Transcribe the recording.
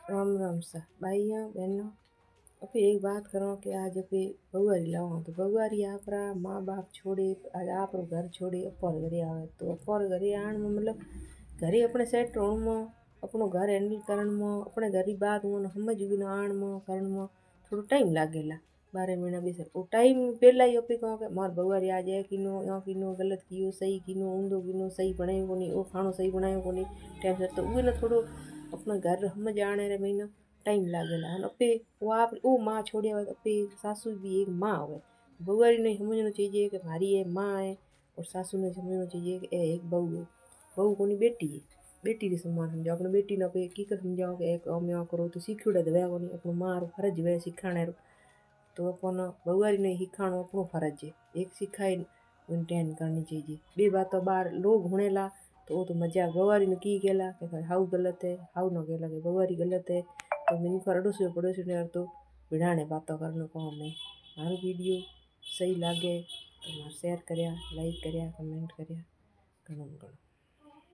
राम राम सा भाइयों बहनों। अभी एक बात करो कि आज अभी बहुआरी लाओ तो बहुआरी आपरा माँ बाप छोड़े आज आप घर छोड़े अपर घरे आवे तो अपर घरे आण में मतलब घरे अपने सेट होण में अपनो घर हैंडल करण में अपने घर की बात में समझ भी न आण में करण में थोड़ो टाइम लागेला 12 महीना बेसर वो टाइम पहला ही अपी कहो कि मार बहुआरी आज है किनो यो किनो गलत कियो सही किनो ऊंधो किनो सही बनायो कोनी वो खानो सही बनायो कोनी टाइम से तो उहे न थोड़ो अपना घर समझ आने रे महीना टाइम लागेला अन अपे वो आप वो माँ छोड़िया हुआ अपे सासू भी एक माँ हुए बहुआरी ने समझना चाहिए कि हमारी ये माँ है और सासू ने समझना चाहिए कि ए एक बहू है बहू कोनी बेटी है बेटी रे समान समझो अपने बेटी ने पे की कर समझाओ कि एक काम यो करो तो सीखियोड़ा दवा कोनी अपनो माँ रो फर्ज वे सिखाने रो तो अपन बहुआरी ने सिखाणो अपनो फर्ज है एक सिखाई उनटेन करनी चाहिए बे बातों बार लोग हुणेला तो वो तो मजाक बहुआरी ने की केला कि हाउ गलत है हाउ न केला कि बहुआरी गलत है तो मैंने अड़ोसी पड़ोसी ने तो भिड़ाने बातों करने को हमें मारो वीडियो सही लागे तो शेयर करया लाइक करया कमेंट करया घणो घणो।